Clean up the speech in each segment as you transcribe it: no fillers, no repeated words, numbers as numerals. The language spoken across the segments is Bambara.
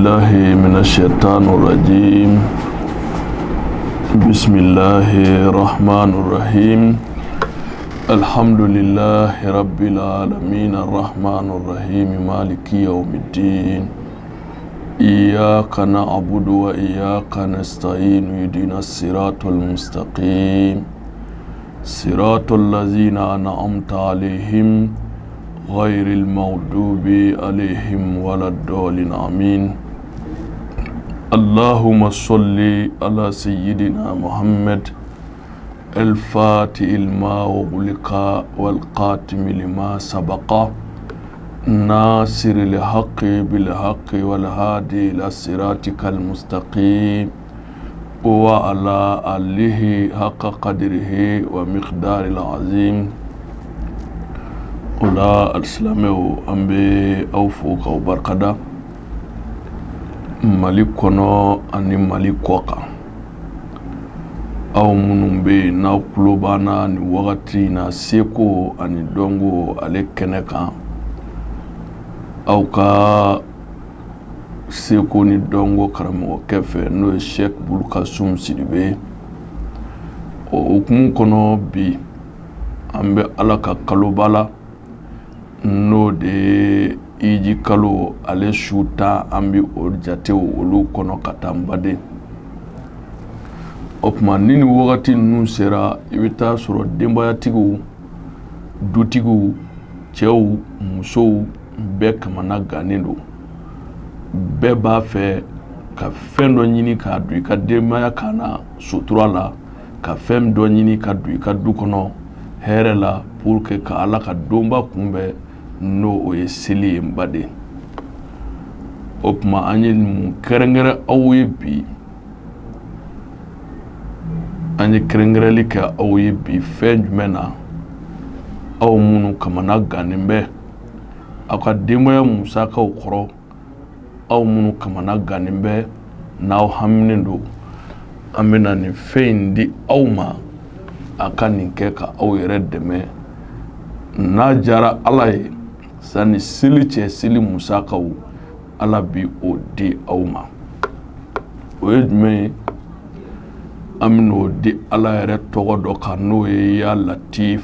بالله من الشيطان الرجيم. بسم الله الرحمن الرحيم. الحمد لله رب العالمين الرحمن الرحيم مالك يوم الدين. إياك نعبد وإياك نستعين اهدنا الصراط المستقيم صراط الذين أنعمت عليهم غير المغضوب عليهم ولا الضالين آمين. اللهم صل على سيدنا محمد الفاتح لما أغلق والقاتم لما سبق ناصر الحق بالحق والهادي إلى صراطك المستقيم وعلى آله حق قدره ومقدار العظيم. Ola alisilamaw an bɛ aw fo k'aw barikada Mali kɔnɔ ani Mali kɔ kan. Aw minnu bɛ yen n'aw tulo b'an ni wagati in na seko ani dɔnko ale kɛnɛ kan. Aw ka seko ni dɔnko karamɔgɔkɛ fɛ n'o ye Sheikh Bulkasum Sidibe. O hukumu kɔnɔ bi an bɛ Ala ka kaloba la n'o de iji kalo ale su 10 an bɛ o jatew olu kɔnɔ ka taa baden. O tuma ni wagati ninnu sera i bɛ taa sɔrɔ denbayatigiw, dutigiw, cɛw, musow bɛɛ kamana gannen don. Bɛɛ b'a fɛ ka fɛn dɔ ɲini k'a don i ka denbaya kana sutura la, ka fɛn dɔ ɲini ka don i ka du kɔnɔ hɛrɛ la pour que ka Ala ka donba kunbɛn n'o o ye seli ye baden. O tuma an ye mun kɛrɛnkɛrɛn aw ye bi. An ye kɛrɛnkɛrɛnli kɛ aw ye bi fɛn jumɛn na aw minnu kamana gannen bɛ aw ka denbaya musakaw kɔrɔ, aw minnu kamana gannen bɛ n'aw haminen don. An bɛna nin fɛn in di aw ma a ka nin kɛ ka aw yɛrɛ dɛmɛ. N'a jara Ala ye sani seli cɛ seli musakaw Ala bi o di aw ma. O ye jumɛn ye? An bɛn'o di Ala yɛrɛ tɔgɔ dɔ kan n'o ye ya Latif,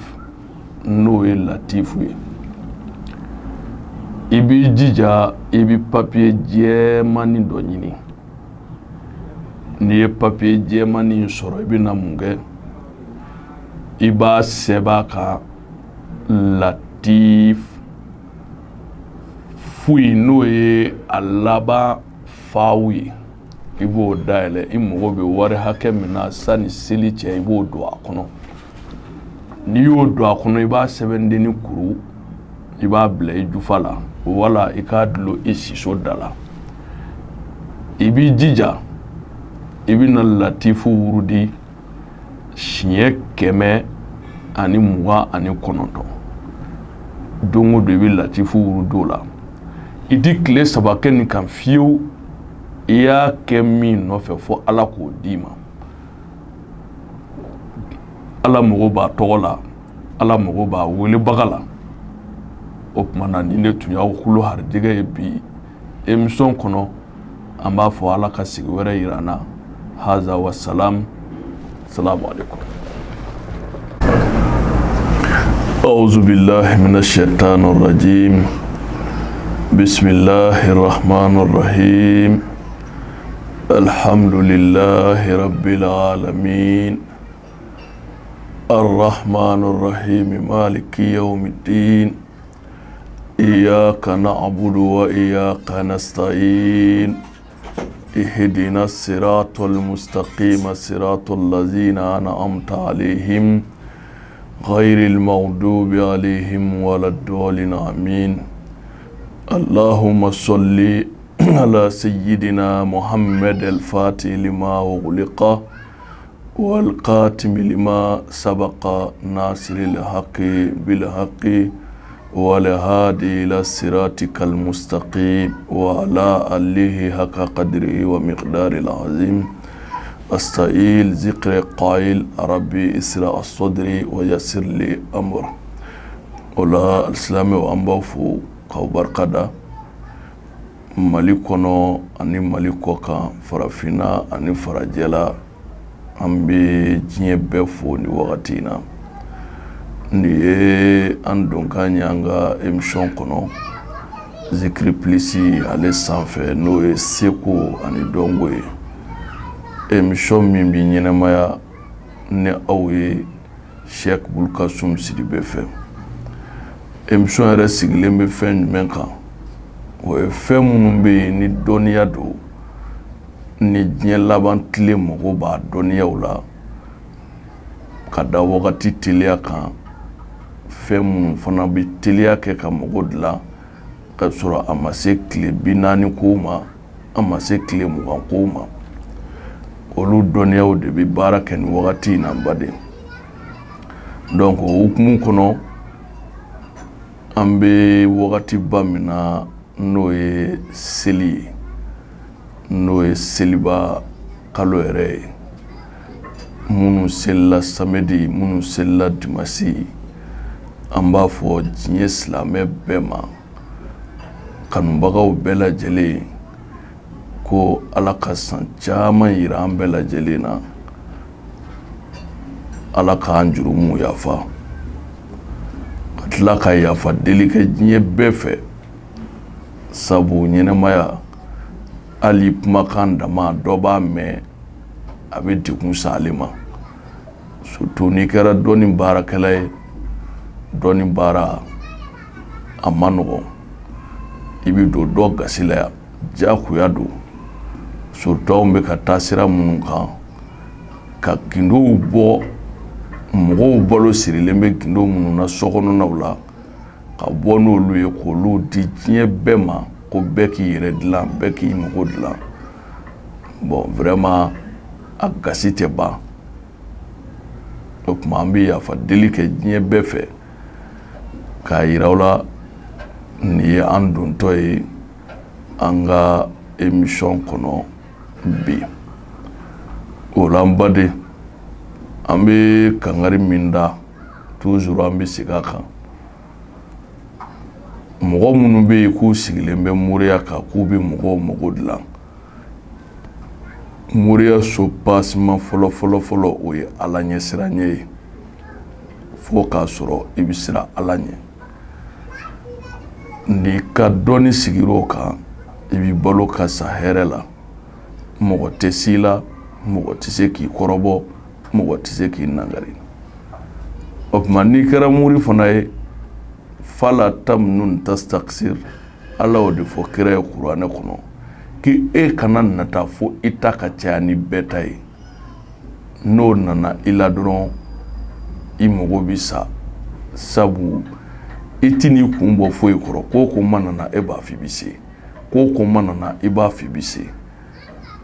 n'o ye Latifu ye. I b'i jija i bɛ papiye jɛmanin dɔ ɲini. N'i ye papiye jɛmanin sɔrɔ i bɛna mun kɛ? I b'a sɛbɛn kan Latif Fuyi n'o ye a laban faw ye. I b'o dayɛlɛ, i mago bɛ wari hakɛ min na sani seli cɛ i b'o don a kɔnɔ. N'i y'o don a kɔnɔ i b'a sɛbɛndenni kuru, i b'a bila i jufa la wala i k'a dulon i siso da la. I b'i jija i bɛna Latifu wurudi siɲɛ 129. Don o don i bɛ Latifu wurudo la. I ti tile 3 kɛ nin kan fiyewu i y'a kɛ min nɔfɛ fo Ala k'o d'i ma. Ala mago b'a tɔgɔ la, Ala mago b'a welebaga la. O tuma na ni ne tun y'aw kulo harijɛgɛ ye bi émission kɔnɔ an b'a fɔ Ala ka sigi wɛrɛ yira an na. Haza wa salam. Salamu alaikum. أعوذ بالله من الشيطان الرجيم. بسم الله الرحمن الرحيم. الحمد لله رب العالمين الرحمن الرحيم مالك يوم الدين. إياك نعبد وإياك نستعين اهدنا الصراط المستقيم صراط الذين أنعمت عليهم غير المغضوب عليهم ولا الضالين آمين. اللهم صل على سيدنا محمد الفاتح لما أغلق والقاتم لما سبق ناصر الحق بالحق والهادي إلى صراطك المستقيم وعلى آله حق قدره ومقدار العظيم. أستعيل ذكر قائل ربي إسراء الصدر ويسر لي أمر. ولا الإسلام وأنبوفو كوبر قدا Mali kɔnɔ ani Mali kɔ kan, farafina ani farajɛla, an bɛ diɲɛ bɛɛ fo ni wagati na. Ni ye an donkan ye an ka émission kɔnɔ, Zikiri Plus ale sanfɛ n'o ye seko ani dɔnko ye. Émission min bɛ ɲɛnɛmaya ni aw ye Cheikh Bulkasum Sidibe fɛ. Émission yɛrɛ sigilen bɛ fɛn jumɛn kan? O ye fɛn minnu bɛ yen ni dɔnniya don, ni diɲɛ laban tile mɔgɔw b'a dɔnniyaw la, ka da wagati teliya kan, fɛn minnu fana bɛ teliya kɛ ka mɔgɔw dilan, ka sɔrɔ a ma se tile 40 kow ma, a ma se tile 20 kow ma. Olu dɔnniyaw de bɛ baara kɛ ni wagati in na baden. Donc o hukumu kɔnɔ, an bɛ wagati ba min na n'o ye seli ye, n'o ye seliba kalo yɛrɛ ye. Minnu selila samedi, minnu selila dimanche, an b'a fɔ diɲɛ silamɛ bɛɛ ma, kanubagaw bɛɛ lajɛlen, ko Ala ka san caman yira an bɛɛ lajɛlen na. Ala k'an jurumu yafa, ka tila ka yafa deli kɛ diɲɛ bɛɛ fɛ. Sabu ɲɛnɛmaya, hali kumakan dama dɔ b'a mɛn, a bɛ degun se ale ma. Surtout n'i kɛra dɔnni baarakɛla ye, dɔnni baara a ma nɔgɔn. I bɛ don dɔ gasi la yan, diyagoya don. Surtout anw bɛ ka taa sira minnu kan, ka gindow bɔ, mɔgɔw balo sirilen bɛ gindo minnu na sokɔnɔnaw la, ka bɔ n'olu ye k'olu di diɲɛ bɛɛ ma, ko bɛɛ k'i yɛrɛ dilan, bɛɛ k'i mago dilan. Bon, vraiment a gasi tɛ ban. O tuma an bɛ yafa deli kɛ diɲɛ bɛɛ fɛ, k'a yira aw la nin ye an dontɔ ye an ka émission kɔnɔ bi. O la n baden, an bɛ kangari min da, toujours an bɛ segin a kan. Mɔgɔ minnu bɛ yen k'u sigilen bɛ moriya kan, k'u bɛ mɔgɔw mago dilan. Moriya so passement fɔlɔ o ye Ala ɲɛ siranɲɛ ye. Fo k'a sɔrɔ i bɛ siran Ala ɲɛ. N'i ka dɔnni sigir'o kan, i b'i balo ka sa hɛrɛ la. Mɔgɔ tɛ s'i la, mɔgɔ tɛ se k'i kɔrɔbɔ, mɔgɔ tɛ se k'i nangari. O tuma n'i kɛra mori fana ye, fala tamnun tastakthir, Ala y'o de fɔ kira ye kuranɛ kɔnɔ, k'e kana nata fo i ta ka caya ni bɛɛ ta ye. N'o nana i la dɔrɔn, i mago bɛ sa. Sabu i tɛ n'i kun bɔ foyi kɔrɔ, ko ko ma nana e b'a fɔ i bɛ se, ko ko ma nana i b'a fɔ i bɛ se.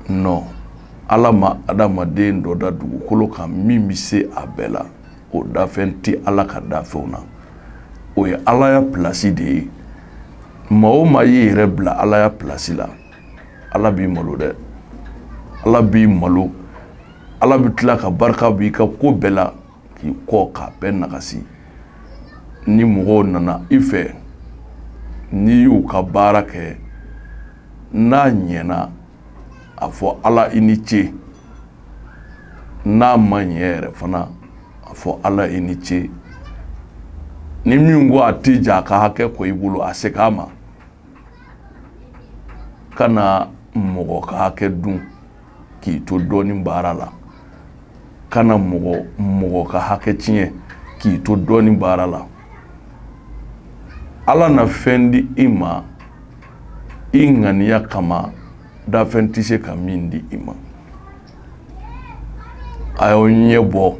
Non, Ala ma adamaden dɔ da dugukolo kan min bɛ se a bɛɛ la. O dafɛn tɛ Ala ka dafɛnw na. O ye Ala ya place de ye. Maa o maa y'i yɛrɛ bila Ala ya place la, Ala b'i malo dɛ. Ala b'i malo. Ala bɛ tila ka barika b'i ka ko bɛɛ la, k'i kɔ k'a bɛɛ nagasi. Ni mɔgɔw nana i fɛ, n'i y'u ka baara kɛ, n'a ɲɛna, a fɔ Ala i ni ce. N'a ma ɲɛ yɛrɛ fana, a fɔ Ala i ni ce. Ni min ko a tɛ jɛ a ka hakɛ kɔ i bolo, a segin a ma. Kana mɔgɔ ka hakɛ dun k'i to dɔnni baara la. Kana mɔgɔ ka hakɛ tiɲɛ k'i to dɔnni baara la. Ala na fɛn di i ma, i ŋaniya kama, dafɛn tɛ se ka min di i ma. A y'aw ɲɛ bɔ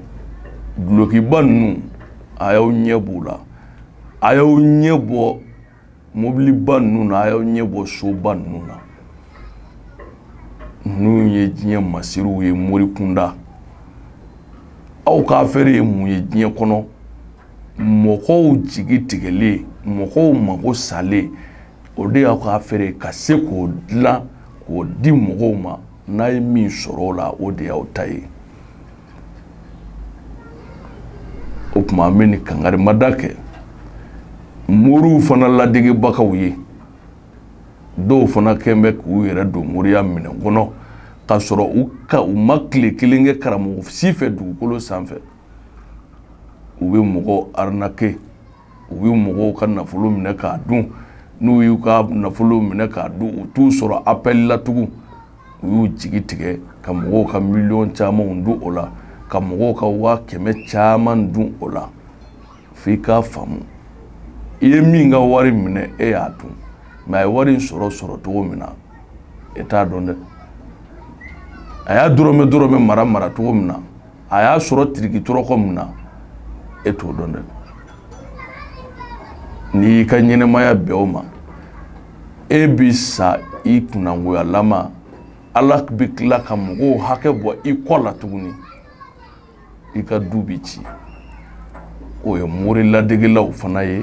dulokiba ninnu, a y'aw ɲɛ b'u la. A y'aw ɲɛ bɔ mobiliba ninnu na, a y'aw ɲɛ bɔ soba ninnu na. Ninnu ye diɲɛ masiriw ye, mori kunda. Aw ka affaire ye mun ye diɲɛ kɔnɔ? Mɔgɔw jigi tigɛlen, mɔgɔw mago salen, o de y'aw ka affaire ye, ka se k'o dilan, k'o di mɔgɔw ma. N'a ye min sɔrɔ o la, o de y'aw ta ye. O tuma an bɛ nin kangarimada kɛ moriw fana ladegebagaw ye. dɔw fana kɛn bɛ k'u yɛrɛ don moriya minɛn kɔnɔ k'a sɔrɔ u ma tile kelen kɛ karamɔgɔ si fɛ dugukolo sanfɛ u bɛ mɔgɔw arnaquer u bɛ mɔgɔw ka nafolo minɛ k'a dun n'u y'u ka nafolo minɛ k'a dun u t'u sɔrɔ appel la tugun u y'u jigi tigɛ ka mɔgɔw ka miliyɔn camanw dun o la ka mɔgɔw ka 100,000 caman dun o la f'i k'a faamu i ye min ka wari minɛ e y'a dun mais a ye wari in sɔrɔ cogo min na e t'a dɔn dɛ a y'a dɔrɔmɛ mara cogo min na a y'a sɔrɔ tiriki tɔrɔkɔ min na e t'o dɔn dɛ n'i y'i ka ɲɛnɛmaya bɛn o ma e bi sa i kunnangoyalama Ala bɛ tila ka mɔgɔw hakɛ bɔ i kɔ la tuguni i ka du bi ci o ye mori ladegilaw fana ye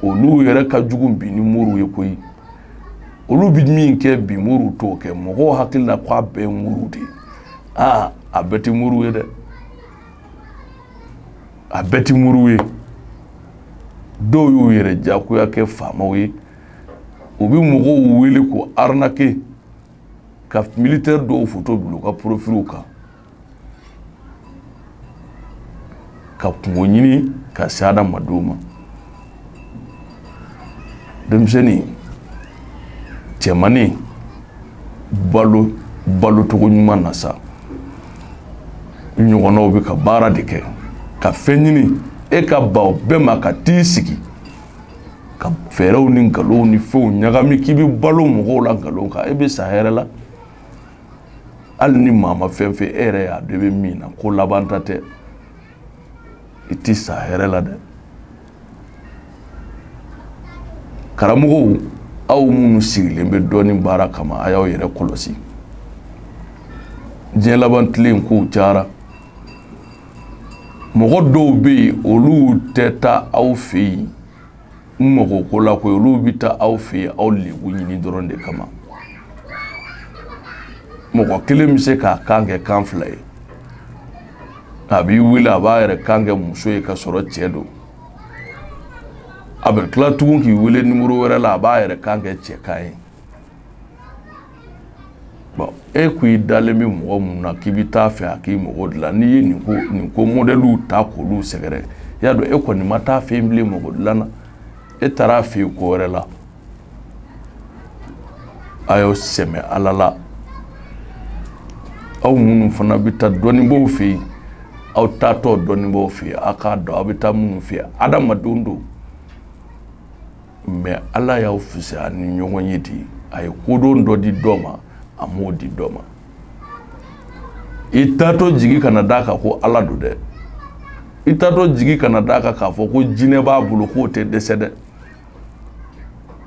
olu yɛrɛ ka jugu bi ni moriw ye koyi olu bi min kɛ bi moriw t'o kɛ mɔgɔw hakili la k'a bɛɛ ye moriw de a bɛɛ tɛ moriw ye dɛ a bɛɛ tɛ moriw ye dɔw y'u yɛrɛ jagoya kɛ faamaw ye u bɛ mɔgɔw wele ko arnaquer ka militaire dɔw photo bila u ka profiliw kan ka kungo ɲini ka se adamadenw ma denmisɛnnin cɛmannin balo cogo ɲuman na sa ɲɔgɔnnaw bɛ ka baara de kɛ ka fɛn ɲini e ka ban bɛɛ ma ka t'i sigi ka fɛɛrɛw ni nkalonw ni fɛnw ɲagami k'i bɛ balo mɔgɔw la nkalon kan e bɛ sa hɛrɛ la hali ni maa ma fɛn fɛn e yɛrɛ y'a dɔn i bɛ min na ko laban ta tɛ i tɛ sa hɛrɛ la dɛ karamɔgɔw aw minnu sigilen bɛ dɔɔnin baara kama a y'aw yɛrɛ kɔlɔsi diɲɛ laban tile in kow cayara mɔgɔ dɔw bɛ yen olu tɛ taa aw fɛ yen n mago ko la koyi olu bɛ taa aw fɛ yen aw lebu ɲini dɔrɔn de kama mɔgɔ kelen bɛ se k'a kan kɛ kan fila ye a b'i wele a b'a yɛrɛ kan kɛ muso ye ka sɔrɔ cɛ don a bɛ tila tugun k'i wele nimero wɛrɛ la a b'a yɛrɛ kan kɛ cɛ kan ye bon e ko i dalen bɛ mɔgɔ mun na k'i bɛ taa fɛ a k'i mago dilan n'i ye nin ko modèle ta k'olu sɛgɛrɛ y'a dɔn e kɔni ma taa fɛ yen bilen mago dilan na e taara fɛ yen ko wɛrɛ la a y'aw sɛmɛ Ala la aw minnu fana bɛ taa dɔnnibaaw fɛ yen aw taatɔ dɔnnibaaw fɛ yen aw k'a dɔn aw bɛ taa minnu fɛ yen adamadenw don mais Ala y'aw fisaya ni ɲɔgɔn ye de a ye kodɔn dɔ di dɔ ma a m'o di dɔ ma i taatɔ jigi kana d'a kan ko Ala don dɛ i taatɔ jigi kana d'a kan k'a fɔ ko jinɛ b'a bolo k'o tɛ dɛsɛ dɛ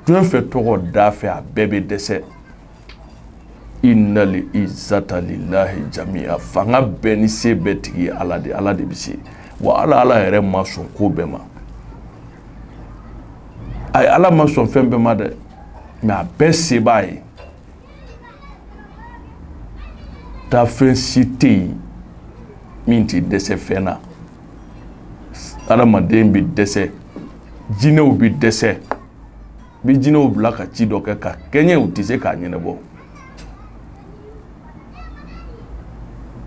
fɛn fɛn tɔgɔ d'a fɛ a bɛɛ bɛ dɛsɛ innal izzata lillahi jami'a fanga bɛɛ ni se bɛɛ tigi Ala de bɛ se wa Ala yɛrɛ ma sɔn ko bɛɛ ma ayi Ala ma sɔn fɛn bɛɛ ma dɛ mais a bɛɛ se b'a ye taa fɛn si tɛ yen min tɛ dɛsɛ fɛn na adamaden bɛ dɛsɛ jinɛw bɛ dɛsɛ bi jinɛw bila ka ci dɔ kɛ ka kɛɲɛ u tɛ se k'a ɲɛnabɔ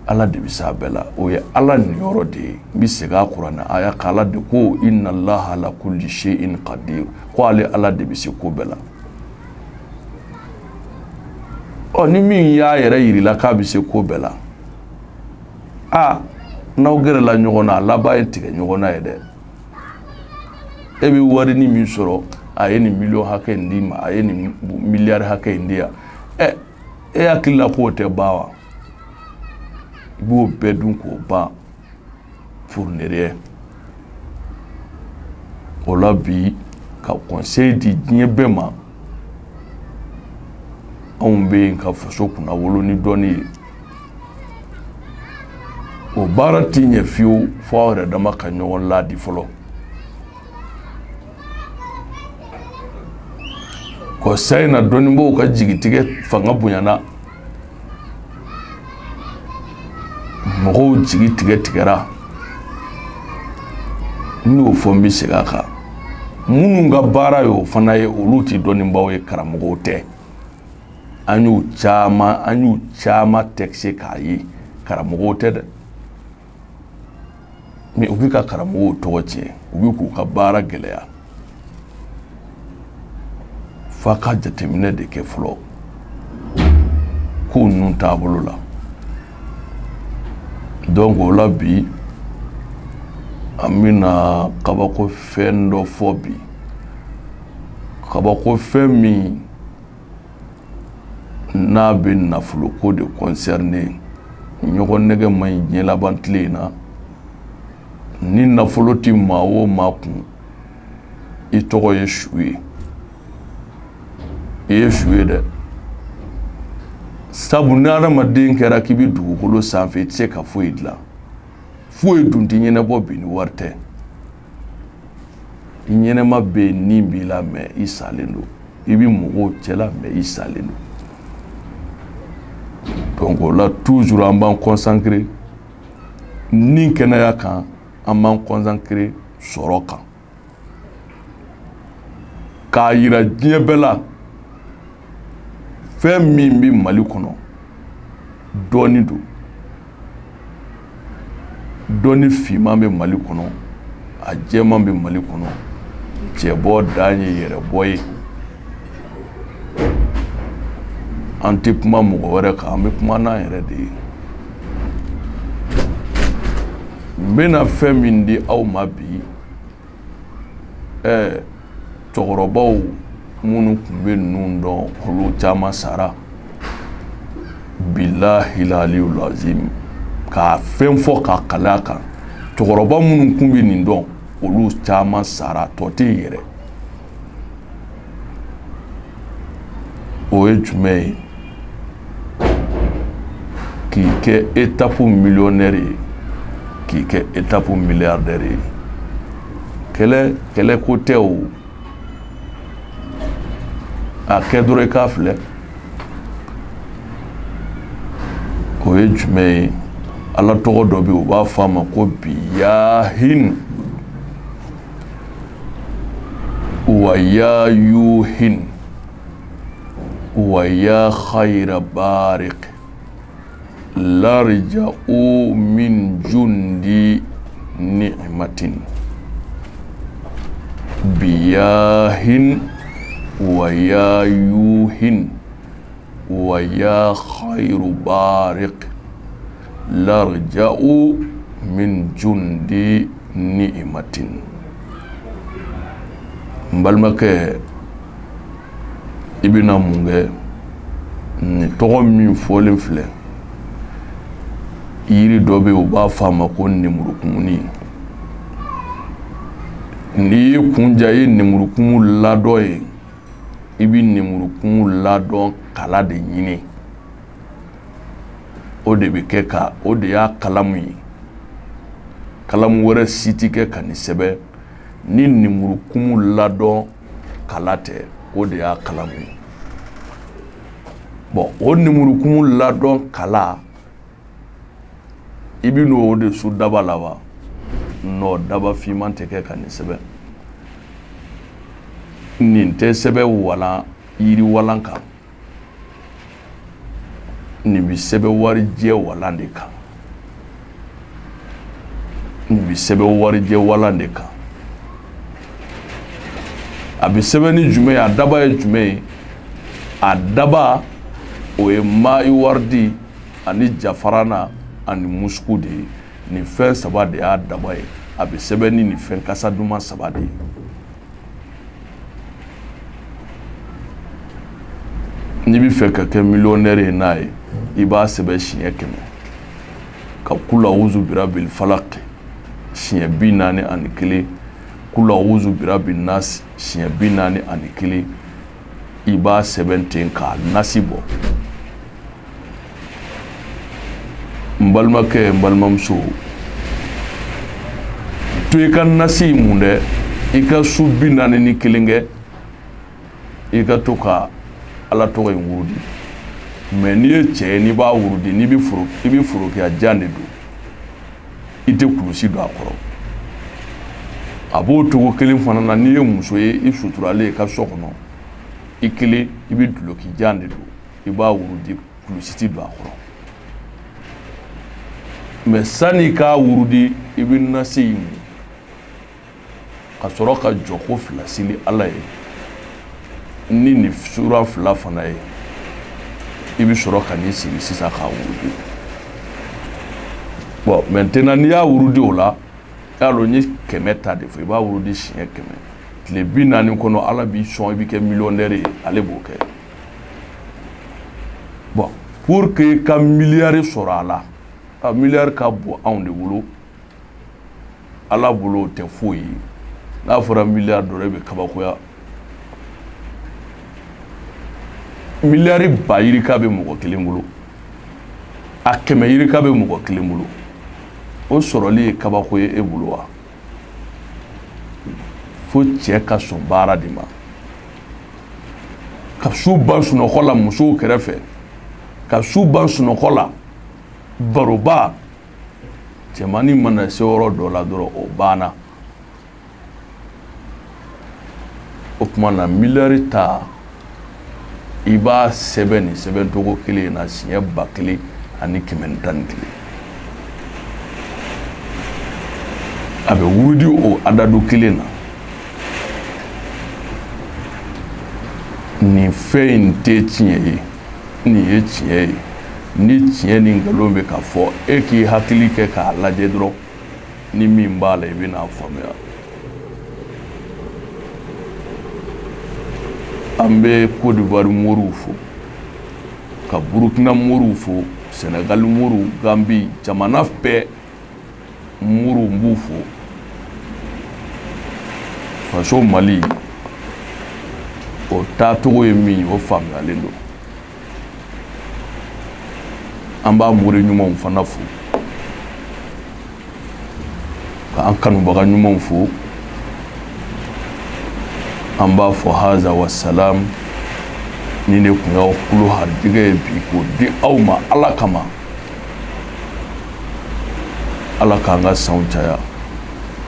Ala de bɛ s'a bɛɛ la o ye Ala niyɔrɔ de ye n bɛ segin a kuranɛ aya kan Ala de ko inna Allaha ala kulli shay'in qadir ko ale Ala de bɛ se ko bɛɛ la ni min y'a yɛrɛ yirila k'a bɛ se ko bɛɛ la n'aw gɛrɛla ɲɔgɔn na a laban ye tigɛ ɲɔgɔn na ye dɛ e bɛ wari ni min sɔrɔ a ye nin miliyɔn hakɛ in d'i ma a ye nin miliyari hakɛ in di yan e hakili la k'o tɛ ban wa i b'o bɛɛ dun k'o ban pour ne rien o la bi ka conseil di diɲɛ bɛɛ ma anw bɛ yen ka faso kunna wolo ni dɔnni ye o baara t'i ɲɛ fiyewu fo aw yɛrɛ dama ka ɲɔgɔn laadi fɔlɔ ko sayi na dɔnnibaaw ka jigitigɛ fanga bonyana mɔgɔw jigi tigɛra n y'o fɔ n bɛ segin a kan minnu ka baara y'o fana ye olu tɛ dɔnnibaaw ye karamɔgɔw tɛ an y'u caman texte k'a ye karamɔgɔw tɛ dɛ mais u bɛ ka karamɔgɔw tɔgɔ tiɲɛ u bɛ k'u ka baara gɛlɛya f'a ka jateminɛ de kɛ fɔlɔ ko ninnu taabolo la donc o la bi an bɛna kabako fɛn dɔ fɔ bi kabako fɛn min n'a bɛ nafolo ko de concerné ɲɔgɔn nɛgɛ man ɲi diɲɛ laban tile in na ni nafolo ti maa o maa kun i tɔgɔ ye su ye i ye su ye dɛ sabu ni adamaden kɛra k'i bɛ dugukolo sanfɛ i tɛ se ka foyi dilan foyi dun tɛ ɲɛnabɔ bi ni wari tɛ i ɲɛnɛma bɛ yen ni b'i la mɛ i salen don i bɛ mɔgɔw cɛla mɛ i salen don donc o la toujours an b'an consacrer ni kɛnɛya kan an b'an consacrer sɔrɔ kan k'a yira diɲɛ bɛɛ la fɛn min bɛ Mali kɔnɔ dɔɔni don dɔɔni finman bɛ Mali kɔnɔ a jɛman bɛ Mali kɔnɔ cɛbɔ dan ye yɛrɛbɔ ye an tɛ kuma mɔgɔ wɛrɛ kan an bɛ kuma n'an yɛrɛ de ye n bɛna fɛn min di aw ma bi cɛkɔrɔbaw minnu tun bɛ ninnu dɔn olu caman sara bilahi aliyul azim k'a fɛn fɔ k'a kalaya kan cɛkɔrɔba minnu tun bɛ nin dɔn olu caman sara tɔ tɛ yɛrɛ o ye jumɛn ye k'i kɛ étape millionnaire ye k'i kɛ étape milliardaire ye kɛlɛ ko tɛ o a kɛ dɔrɔn i k'a filɛ o ye jumɛn ye ala tɔgɔ dɔ bɛ yen u b'a fɔ a ma ko biyahin wa yayuhin wa ya khayra barik larja'u min jundi ni'matin biyahin wa yayuhin wa ya khayru barik larja'u min jundi ni'matin mbalmakɛ i bɛna mun kɛ ni tɔgɔ min fɔlen filɛ yiri dɔ bɛ yen u b'a fɔ a ma ko nemurukumuni n'i ye kunja i ye nemurukumu ladɔn ye i bɛ nemurukumu ladɔn kala de ɲini o de bɛ kɛ ka o de y'a kalamu ye kalamu wɛrɛ si tɛ kɛ ka nin sɛbɛn ni nemurukumu ladɔn kala tɛ o de y'a kalamu ye bon o nemurukumu ladɔn kala i bɛ n'o de su daba la wa non daba finman tɛ kɛ ka nin sɛbɛn nin tɛ sɛbɛn walan yiri walan kan nin bɛ sɛbɛn warijɛ walan de kan nin bɛ sɛbɛn warijɛ walan de kan a bɛ sɛbɛn ni jumɛn ye a daba ye jumɛn ye a daba o ye mayi waridi ani jafarana ani musku de ye nin fɛn saba de y'a daba ye a bɛ sɛbɛn ni nin fɛn kasa duman saba de ye n'i bɛ fɛ ka kɛ millionnaire ye n'a ye i b'a sɛbɛn siɲɛ 100 ka kula uzu birabil falak siɲɛ 41 kula uzu birabil nas siɲɛ 41 i b'a sɛbɛn ten k'a nasi bɔ n balimakɛ n balimamuso to i ka nasi mun dɛ i ka su 41 kɛ i ka to ka ala tɔgɔ in wurudi mais n'i ye cɛ ye n'i b'a wurudi n'i bɛ forokiya jan de don i tɛ kulusi don a kɔrɔ a b'o cogo kelen fana na n'i ye muso ye i suturalen i ka so kɔnɔ i kelen i bɛ duloki jan de don i b'a wurudi kulusiti don a kɔrɔ mais sani k'a wurudi i bɛ nasi in mun ka sɔrɔ ka jɔ ko fila sili Ala ye ni nin sura fila fana ye i bɛ sɔrɔ ka n'i sigi sisan k'a wurudi bon maintenant n'i y'a wurudi o la y'a dɔn n ye 100 ta de fɔ i b'a wurudi siɲɛ 100 tile 40 kɔnɔ Ala b'i sɔn i bɛ kɛ millionnaire ye ale b'o kɛ bon pour que i ka miliyari sɔrɔ a la a miliyari ka bon anw de bolo Ala bolo o tɛ foyi ye n'a fɔra miliyari dɔrɔn i bɛ kabakoya miliyari ba yirika bɛ mɔgɔ kelen bolo a 100 yirika bɛ mɔgɔ kelen bolo o sɔrɔli ye kabako ye e bolo wa fo cɛ ka sɔn baara de ma ka su ban sunɔgɔ la musow kɛrɛfɛ ka su ban sunɔgɔ la baroba cɛmani mana se yɔrɔ dɔ la dɔrɔn o banna o tuma na miliyari ta i b'a sɛbɛn nin sɛbɛn cogo kelen na siɲɛ 1000 ani 111 a bɛ wurudi o adadu kelen na nin fɛn in tɛ tiɲɛ ye nin ye tiɲɛ ye ni tiɲɛ ni nkalon bɛ ka fɔ e k'i hakili kɛ k'a lajɛ dɔrɔn ni min b'a la i bɛ n'a faamuya an bɛ Côte d'Ivoire moriw fo ka Burkina moriw fo Sénégal moriw Gambie jamana bɛɛ moriw b'u fo faso Mali o taacogo ye min ye o faamuyalen don an b'a mori ɲumanw fana fo k'an kanubaga ɲumanw fo an b'a fɔ haza wa salam ni ne kun y'aw kulo harijɛgɛ ye bi k'o di aw ma Ala kama Ala k'an ka sanw caya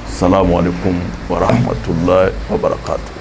salamu alaikum wa rahmatullahi wa barakatuh